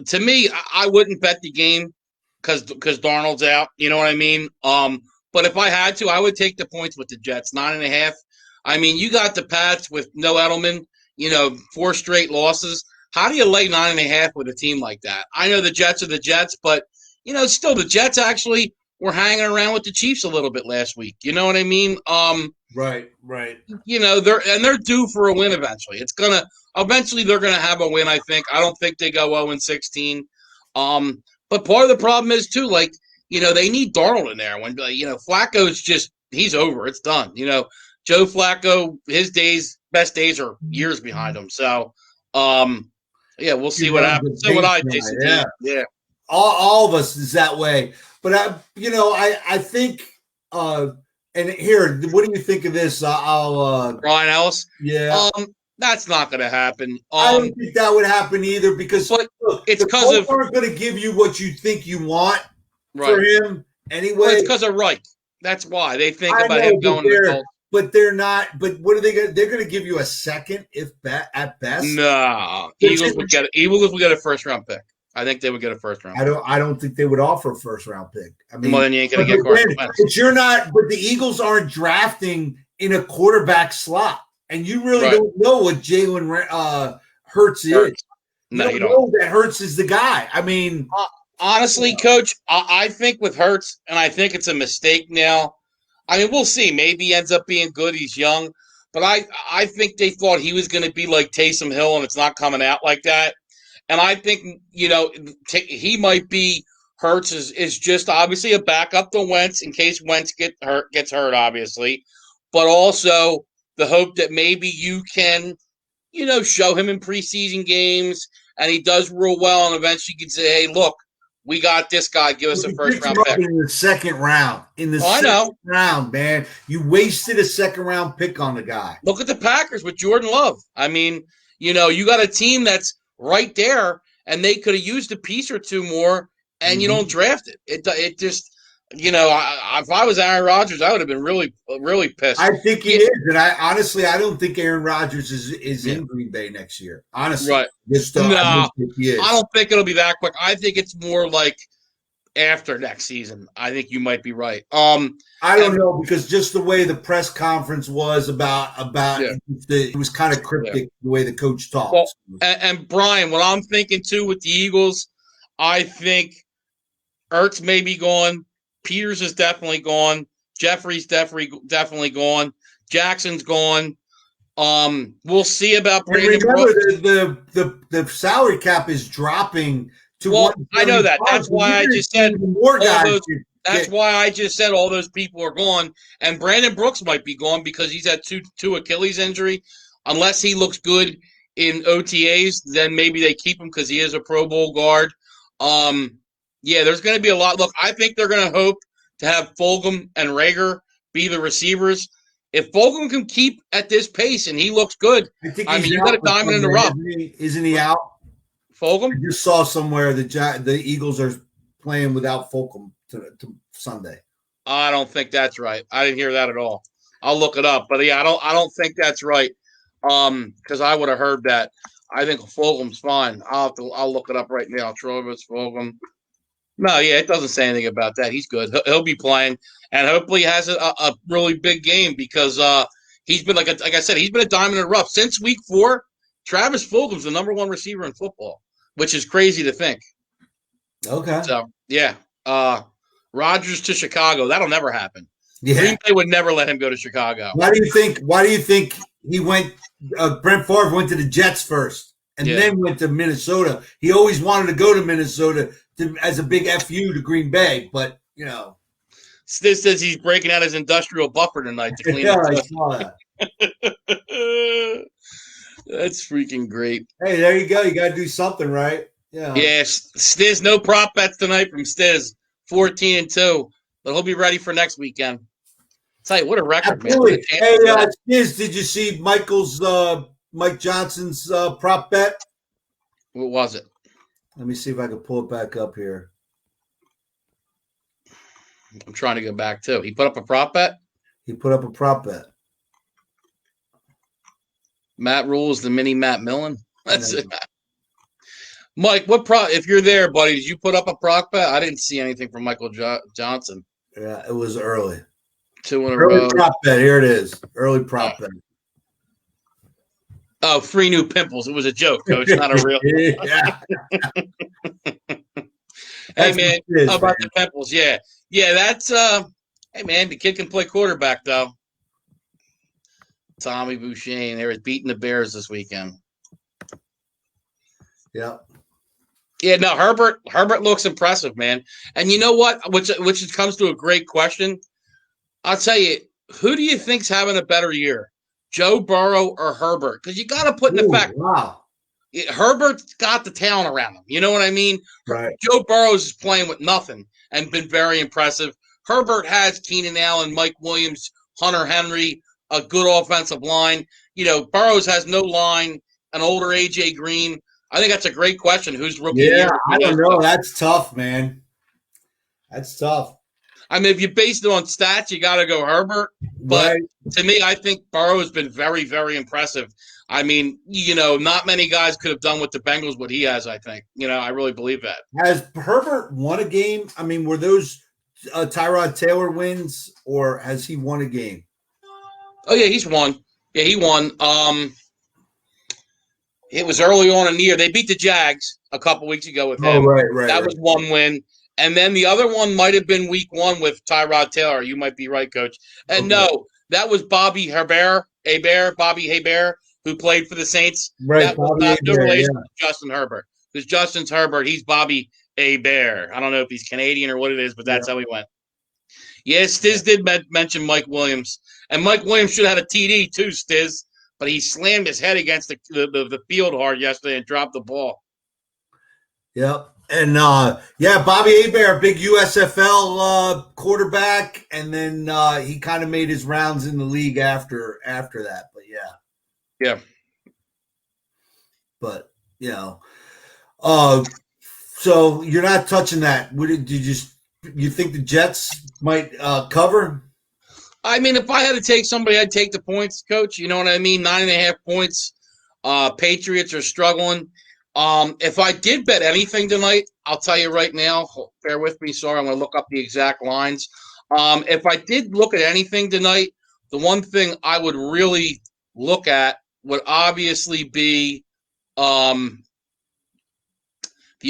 to me, I wouldn't bet the game because Darnold's out. You know what I mean? But if I had to, I would take the points with the Jets, 9.5. I mean, you got the Pats with no Edelman, 4 straight losses. How do you lay 9.5 with a team like that? I know the Jets are the Jets, but still the Jets actually were hanging around with the Chiefs a little bit last week. You know what I mean? Right. They're due for a win eventually. Eventually they're gonna have a win, I think. I don't think they go 0-16. But part of the problem is too, they need Darnold in there. When Flacco's he's over. It's done. Joe Flacco, his best days are years behind him. So we'll see what happens. So what Jason. Yeah. All of us is that way. But I think and here, what do you think of this? Brian Ellis? Yeah. That's not going to happen. I don't think that would happen either because it's because of aren't going to give you what you think you want for him anyway. Well, it's because of Reich. That's why they think about him going to the Colts. But they're not. But what are they going? They're going to give you a second, at best. No, Eagles would get a first round pick. I think they would get a first round. I don't think they would offer a first round pick. I mean, well, then you ain't going to get Carson Wentz. But you're not. But the Eagles aren't drafting in a quarterback slot. And you really don't know what Jalen Hurts is. No, you don't know that Hurts is the guy. I mean, honestly, Coach, I think with Hurts, and I think it's a mistake now. I mean, we'll see. Maybe he ends up being good. He's young. But I think they thought he was going to be like Taysom Hill, and it's not coming out like that. And I think, he might be Hurts is just obviously a backup to Wentz in case Wentz gets hurt, obviously. But also the hope that maybe you can, show him in preseason games and he does real well and eventually you can say, hey, look, we got this guy. Give us a first-round pick. In the second round. Second round, man. You wasted a second-round pick on the guy. Look at the Packers with Jordan Love. I mean, you got a team that's right there and they could have used a piece or two more and you don't draft it. It just – if I was Aaron Rodgers, I would have been really, really pissed. I think he is, and I don't think Aaron Rodgers is in Green Bay next year. Honestly, right? I don't think it'll be that quick. I think it's more like after next season. I think you might be right. I don't know because just the way the press conference was about it was kind of cryptic the way the coach talked. Well, and Brian, what I'm thinking too with the Eagles, I think Ertz may be gone. Peters is definitely gone. Jeffrey's definitely gone. Jackson's gone. We'll see about Brandon remember, Brooks. the salary cap is dropping to Well, I know that. 175, That's why I just said more all guys. those. That's why I just said all those people are gone, and Brandon Brooks might be gone because he's had two Achilles injury. Unless he looks good in OTAs, then maybe they keep him because he is a Pro Bowl guard. Yeah, there's going to be a lot. Look, I think they're going to hope to have Fulgham and Rager be the receivers. If Fulgham can keep at this pace and he looks good, I mean, you got a diamond in the rough. Isn't he out? Fulgham? I just saw somewhere the Eagles are playing without Fulgham to Sunday. I don't think that's right. I didn't hear that at all. I'll look it up, but yeah, I don't think that's right. Because I would have heard that. I think Fulgham's fine. I'll look it up right now. Travis Fulgham. No, yeah, it doesn't say anything about that. He's good. He'll be playing, and hopefully he has a really big game because he's been like I said, he's been a diamond in the rough since week 4. Travis Fulgham's the number 1 receiver in football, which is crazy to think. Okay. So yeah, Rodgers to Chicago. That'll never happen. Yeah. Green Bay would never let him go to Chicago. Why do you think he went? Brent Favre went to the Jets first, and then went to Minnesota. He always wanted to go to Minnesota as a big FU to Green Bay, but you know. This says he's breaking out his industrial buffer tonight to clean Yeah, it I up. saw that. That's freaking great. Hey, there you go. You got to do something, right? Yeah. Yeah, Stiz, no prop bets tonight from Stiz. 14-2, but he'll be ready for next weekend. Tell you what a record, Absolutely. man. Hey, Stiz, did you see Mike Johnson's prop bet? What was it? Let me see if I can pull it back up here. I'm trying to go back too. He put up a prop bet. He put up a prop bet. Matt Rule's the mini Matt Millen. That's it. Mike, what prop? If you're there, buddy, did you put up a prop bet? I didn't see anything from Michael Johnson. Yeah, it was early. 2 in a Early row. prop bet. Here it is. Early prop bet. Oh, 3 new pimples. It was a joke, Coach, not a real. Yeah. Hey, man, how about the pimples? Yeah. Yeah, that's hey, man, the kid can play quarterback, though. Tommy Bouchane. They were beating the Bears this weekend. Yeah. Yeah, no, Herbert looks impressive, man. And you know what? Which comes to a great question. I'll tell you, who do you think's having a better year? Joe Burrow or Herbert? Because you got to put in effect. Wow. Herbert's got the talent around him. You know what I mean? Right. Joe Burrows is playing with nothing and been very impressive. Herbert has Keenan Allen, Mike Williams, Hunter Henry, a good offensive line. You know, Burrows has no line, an older A.J. Green. I think that's a great question. Who's rookie year? Yeah, I don't know. That's tough, man. That's tough. I mean, if you base it on stats, you got to go Herbert. But to me, I think Burrow has been very, very impressive. I mean, you know, not many guys could have done with the Bengals what he has, I think. You know, I really believe that. Has Herbert won a game? I mean, were those Tyrod Taylor wins, or has he won a game? Oh, yeah, he's won. Yeah, he won. It was early on in the year. They beat the Jags a couple weeks ago with him. Oh, right. That was one win. And then the other one might have been week 1 with Tyrod Taylor. You might be right, Coach. And no, that was Bobby Hebert, who played for the Saints. Right. That was not no relation to Justin Herbert. Because Justin's Herbert, he's Bobby Hebert. I don't know if he's Canadian or what it is, but that's how he went. Yes, Stiz did mention Mike Williams. And Mike Williams should have had a TD too, Stiz. But he slammed his head against the field hard yesterday and dropped the ball. Yep. And Bobby Hebert, big USFL quarterback, and then he kind of made his rounds in the league after that. But yeah. But you know, so you're not touching that. You think the Jets might cover? I mean, if I had to take somebody, I'd take the points, Coach. You know what I mean? 9.5 points. Patriots are struggling. If I did bet anything tonight, I'll tell you right now, bear with me. Sorry, I'm going to look up the exact lines. If I did look at anything tonight, the one thing I would really look at would obviously be the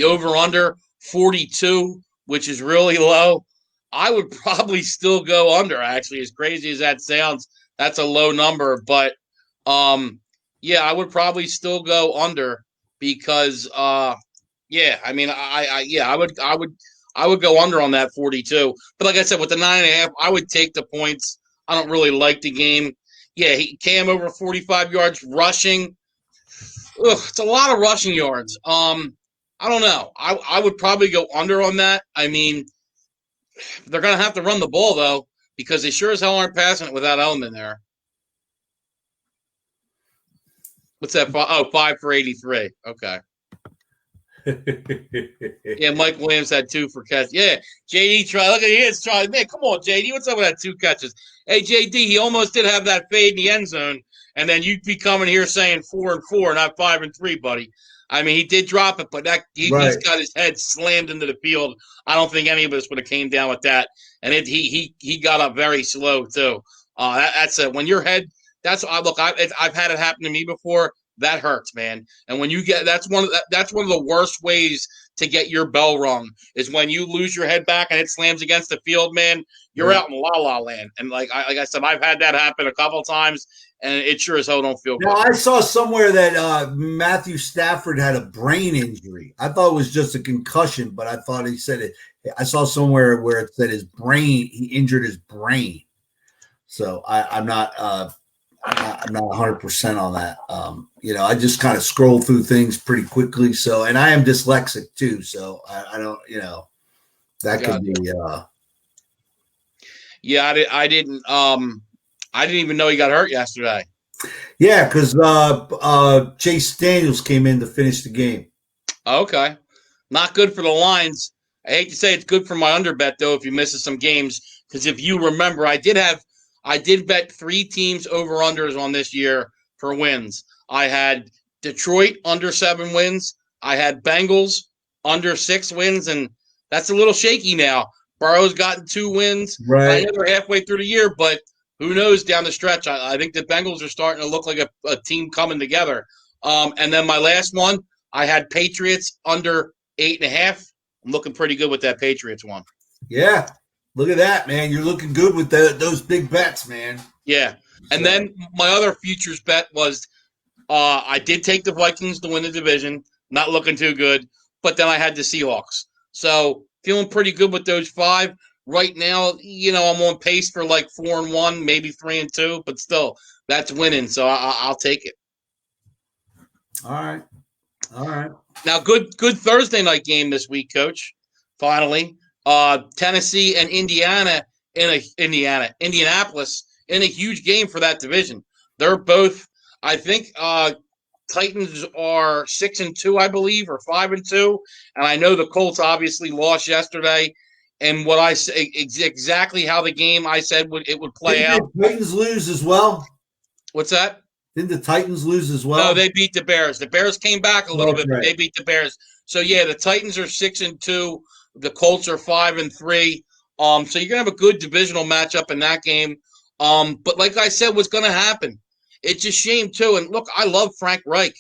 over-under 42, which is really low. I would probably still go under, actually, as crazy as that sounds. That's a low number, but yeah, I would probably still go under because yeah, I mean, I would go under on that 42. But like I said, with the 9.5, I would take the points. I don't really like the game. Yeah, he came over 45 yards rushing. Ugh, it's a lot of rushing yards. I don't know. I would probably go under on that. I mean, they're going to have to run the ball, though, because they sure as hell aren't passing it without Elman there. What's that? Oh, 5 for 83. Okay. Yeah, Mike Williams had 2 for catch. Yeah, JD tried. Look at his trying. Man, come on, JD. What's up with that 2 catches? Hey, JD, he almost did have that fade in the end zone, and then you'd be coming here saying 4 and 4, not 5 and 3, buddy. I mean, he did drop it, but he's got his head slammed into the field. I don't think any of us would have came down with that. And he got up very slow too. That's when your head. That's look. I've had it happen to me before. That hurts, man. And when you get that's one of the worst ways to get your bell rung is when you lose your head back and it slams against the field, man. You're out in la la land. And like I said, I've had that happen a couple of times, and it sure as hell don't feel good. Now, I saw somewhere that Matthew Stafford had a brain injury. I thought it was just a concussion, but I thought he said it. I saw somewhere where it said he injured his brain. So I'm not 100% on that. I just kind of scroll through things pretty quickly. So, and I am dyslexic too. So I don't, that could be. Yeah, I didn't even know he got hurt yesterday. Yeah, because Chase Daniels came in to finish the game. Okay. Not good for the Lions. I hate to say it's good for my underbet, though, if he misses some games. Because if you remember, I did bet 3 teams over-unders on this year for wins. I had Detroit under 7 wins. I had Bengals under 6 wins, and that's a little shaky now. Burrow's gotten 2 wins. Right. I know they're halfway through the year, but who knows down the stretch. I think the Bengals are starting to look like a team coming together. And then my last one, I had Patriots under 8.5. I'm looking pretty good with that Patriots one. Yeah. Look at that, man. You're looking good with those big bets, man. Yeah. And then my other futures bet was I did take the Vikings to win the division. Not looking too good. But then I had the Seahawks. So feeling pretty good with those 5. Right now, I'm on pace for like 4-1, maybe 3-2. But still, that's winning. So I'll take it. All right. Now, good Thursday night game this week, Coach. Finally. Tennessee and Indianapolis in a huge game for that division. They're both, I think, Titans are 6-2, I believe, or 5-2, and I know the Colts obviously lost yesterday. And what I say exactly how the game I said it would play out. Didn't the Titans lose as well? What's that? Didn't the Titans lose as well? No, they beat the Bears. The Bears came back a little bit, but right. they beat the Bears. So yeah, the Titans are 6-2. The Colts are 5-3. So you're gonna have a good divisional matchup in that game. But like I said, what's gonna happen? It's a shame too. And look, I love Frank Reich,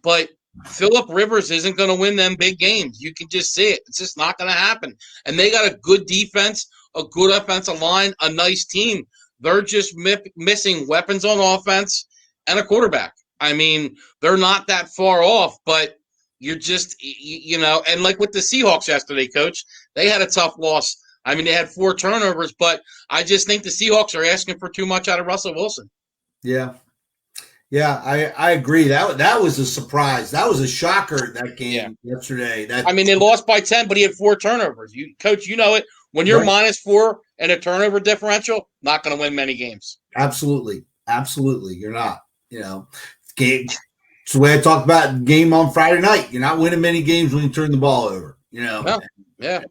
but Phillip Rivers isn't gonna win them big games. You can just see it. It's just not gonna happen. And they got a good defense, a good offensive line, a nice team. They're just missing weapons on offense and a quarterback. I mean, they're not that far off, but you're just, and like with the Seahawks yesterday, Coach, they had a tough loss. I mean, they had 4 turnovers, but I just think the Seahawks are asking for too much out of Russell Wilson. Yeah. Yeah, I agree. That was a surprise. That was a shocker, that game yesterday. I mean, they lost by 10, but he had 4 turnovers. Coach, you know it. When you're -4 and a turnover differential, not going to win many games. Absolutely. You're not. Game. It's the way I talked about game on Friday night. You're not winning many games when you turn the ball over. No, yeah.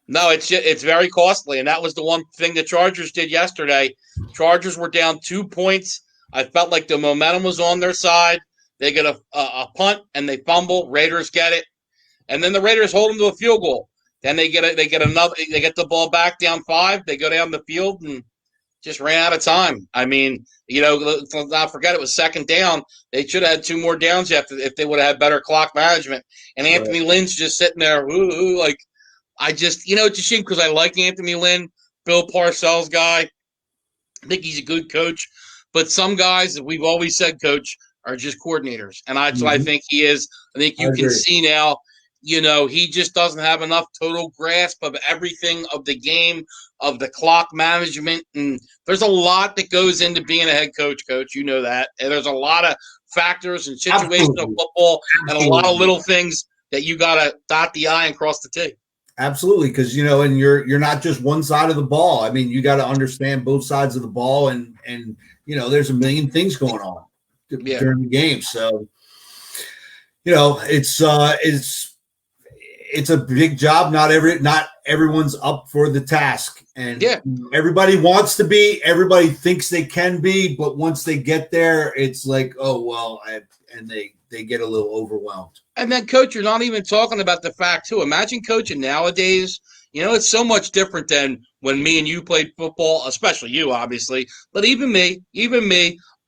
No, it's very costly, and that was the one thing the Chargers did yesterday. Chargers were down 2 points. I felt like the momentum was on their side. They get a punt and they fumble. Raiders get it, and then the Raiders hold them to a field goal. Then they get the ball back down 5. They go down the field and just ran out of time. I mean, let's not forget it was 2nd down. They should have had 2 more downs if they would have had better clock management. And Anthony Lynn's just sitting there, like, I just, it's a shame because I like Anthony Lynn, Bill Parcells guy. I think he's a good coach. But some guys that we've always said, Coach, are just coordinators. And that's what I think he is. I think you can see now, he just doesn't have enough total grasp of everything of the game, of the clock management. And there's a lot that goes into being a head coach, Coach. You know that. And there's a lot of factors and situational football and a lot of little things that you got to dot the I and cross the T. Absolutely, because and you're not just one side of the ball. I mean, you got to understand both sides of the ball, and there's a million things going on during the game. So, it's a big job. Not everyone's up for the task, and everybody wants to be. Everybody thinks they can be, but once they get there, it's like, oh well, and they get a little overwhelmed. And then, Coach, you're not even talking about the fact, too. Imagine coaching nowadays. It's so much different than when me and you played football, especially you, obviously. But even me,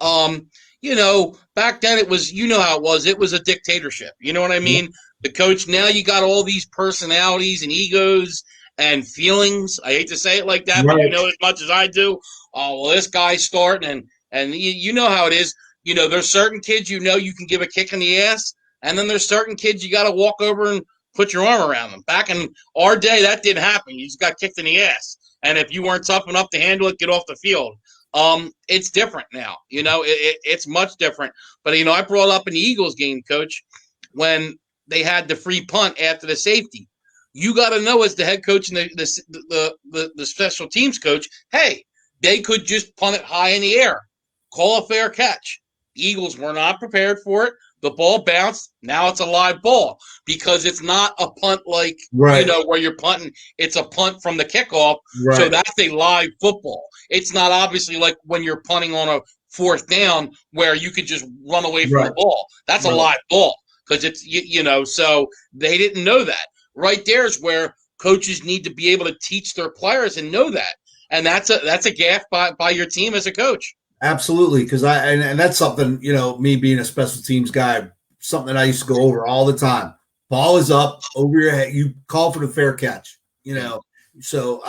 back then it was, how it was. It was a dictatorship. You know what I mean? Yeah. The coach, now you got all these personalities and egos and feelings. I hate to say it like that, but as much as I do. Oh, well, this guy's starting. And you know how it is. There's certain kids you can give a kick in the ass. And then there's certain kids you got to walk over and put your arm around them. Back in our day, that didn't happen. You just got kicked in the ass. And if you weren't tough enough to handle it, get off the field. It's different now. It's much different. But, I brought up an Eagles game, Coach, when they had the free punt after the safety. You got to know as the head coach and the special teams coach, hey, they could just punt it high in the air. Call a fair catch. The Eagles were not prepared for it. The ball bounced. Now it's a live ball because it's not a punt like, where you're punting. It's a punt from the kickoff. Right. So that's a live football. It's not obviously like when you're punting on a fourth down where you could just run away from the ball. That's a live ball because it's, so they didn't know that. Right there is where coaches need to be able to teach their players and know that. And that's a gaffe by your team as a coach. Absolutely, because and that's something, me being a special teams guy, something that I used to go over all the time. Ball is up over your head. You call for the fair catch, so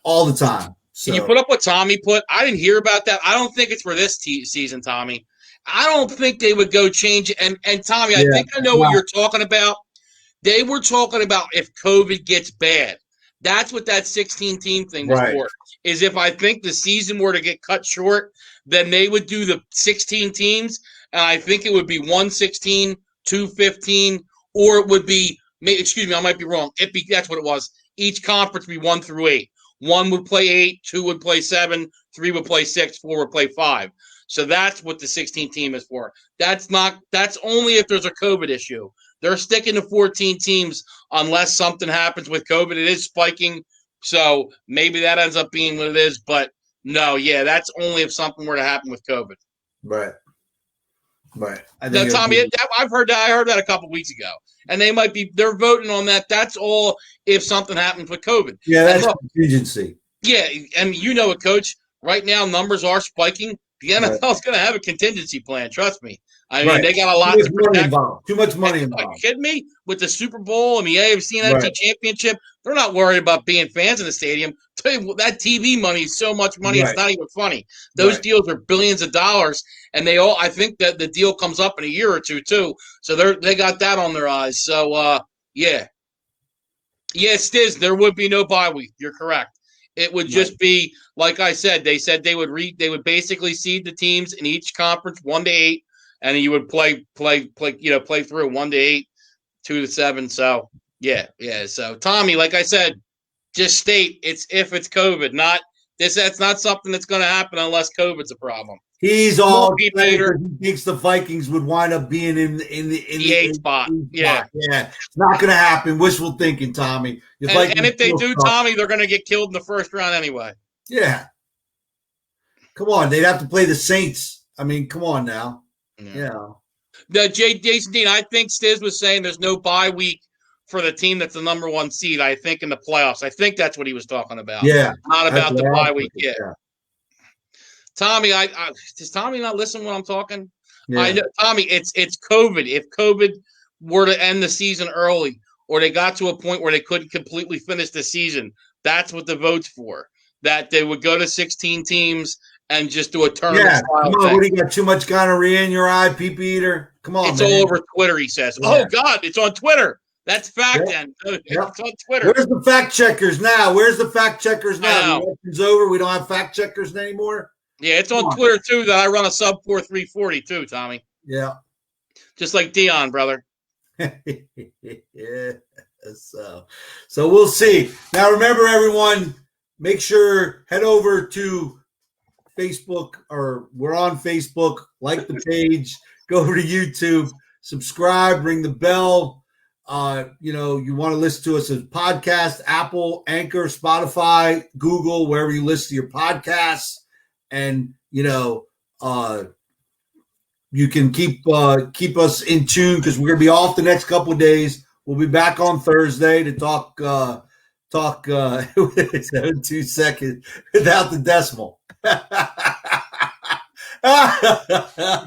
all the time. So. Can you put up what Tommy put? I didn't hear about that. I don't think it's for this season, Tommy. I don't think they would go change it. And Tommy, I think I know what you're talking about. They were talking about if COVID gets bad. That's what that 16-team thing was for. Is if I think the season were to get cut short, then they would do the 16 teams, and I think it would be 116, 215, or it would be, excuse me, I might be wrong. That's what it was. Each conference would be 1 through 8. 1 would play 8, 2 would play 7, 3 would play 6, 4 would play 5. So that's what the 16 team is for. That's only if there's a COVID issue. They're sticking to 14 teams unless something happens with COVID. It is spiking. So maybe that ends up being what it is, but no, that's only if something were to happen with COVID. Right. Now, Tommy, I heard that a couple weeks ago, and they're voting on that. That's all if something happens with COVID. Yeah, that's contingency. Yeah, and it, Coach. Right now, numbers are spiking. The NFL is going to have a contingency plan. Trust me. I mean, they got a lot to protect. Too much money involved. Are you kidding me? With the Super Bowl and the AFC and NFC Championship, they're not worried about being fans in the stadium. Tell you, that TV money is so much money, it's not even funny. Those deals are billions of dollars, and I think that the deal comes up in a year or two, too. So they got that on their eyes. So, yeah. Yes, Stiz, there would be no bye week. You're correct. It would just be, like I said, they said they would basically seed the teams in each conference 1 to 8. And you would play through 1 to 8, 2 to 7. So yeah. So Tommy, like I said, just state it's if it's COVID, not this. That's not something that's going to happen unless COVID's a problem. He's all he thinks the Vikings would wind up being in the 8 spot. Yeah, it's not going to happen. Wishful thinking, Tommy. And if they do, Tommy, they're going to get killed in the first round anyway. Yeah. Come on, they'd have to play the Saints. I mean, come on now. Yeah. Jason Dean, I think Stiz was saying there's no bye week for the team that's the number 1 seed, I think, in the playoffs. I think that's what he was talking about. Yeah. Not about the bye week yet. Yeah. Tommy, does Tommy not listen when I'm talking? Yeah. I know, Tommy, it's COVID. If COVID were to end the season early, or they got to a point where they couldn't completely finish the season, that's what the vote's for. That they would go to 16 teams and just do a tournament Yeah, style come on. thing. What do you got? Too much gonorrhea in your eye, pee eater? Come on, It's man. all over Twitter, he says. Yeah. Oh, God, it's on Twitter. That's fact, Yep. then. Yep. It's on Twitter. Where's the fact checkers now? Where's the fact checkers now? The election's over. We don't have fact checkers anymore. Yeah, it's on Twitter, too, that I run a sub 4.340, too, Tommy. Yeah. Just like Dion, brother. Yeah. So we'll see. Now, remember, everyone, make sure head over to Facebook, or we're on Facebook. Like the page. Go over to YouTube. Subscribe. Ring the bell. You want to listen to us as podcast, Apple, Anchor, Spotify, Google, wherever you listen to your podcasts. And, you can keep us in tune, because we're going to be off the next couple of days. We'll be back on Thursday to talk 2 seconds without the decimal.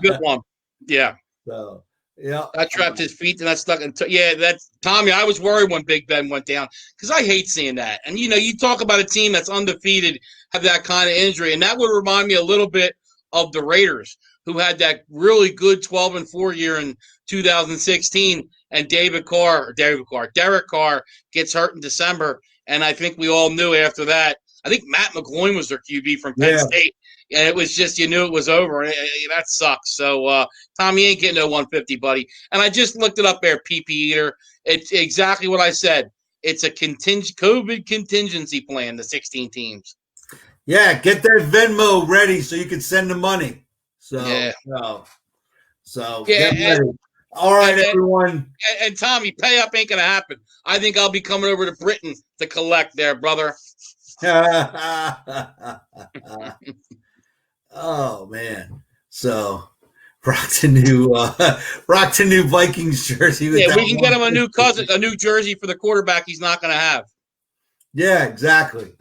Good one. Yeah. So, yeah. I trapped his feet and I stuck into. Yeah, that's Tommy. I was worried when Big Ben went down, because I hate seeing that. And you talk about a team that's undefeated have that kind of injury, and that would remind me a little bit of the Raiders, who had that really good 12-4 year in 2016, and Derek Carr gets hurt in December, and I think we all knew after that. I think Matt McGloin was their QB from Penn State. And it was just, you knew it was over. And that sucks. So, Tom, you ain't getting no 150, buddy. And I just looked it up there, PP Eater. It's exactly what I said. It's a COVID contingency plan, the 16 teams. Yeah, get that Venmo ready so you can send the money. So, yeah. Get ready. All right, everyone. And Tommy, pay up ain't going to happen. I think I'll be coming over to Britain to collect there, brother. Oh man! So rock the new Vikings jersey. Yeah, we can get him a new jersey for the quarterback he's not going to have. Yeah, exactly.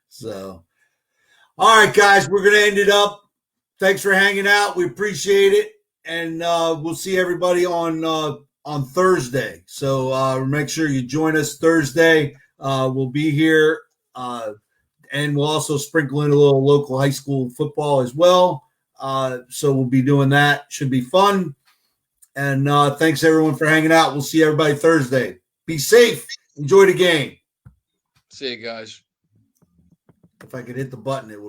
So, all right, guys, we're going to end it up. Thanks for hanging out. We appreciate it, and we'll see everybody on Thursday. So make sure you join us Thursday. We'll be here. And we'll also sprinkle in a little local high school football as well. So we'll be doing that. Should be fun. And thanks, everyone, for hanging out. We'll see everybody Thursday. Be safe. Enjoy the game. See you guys. If I could hit the button, it would.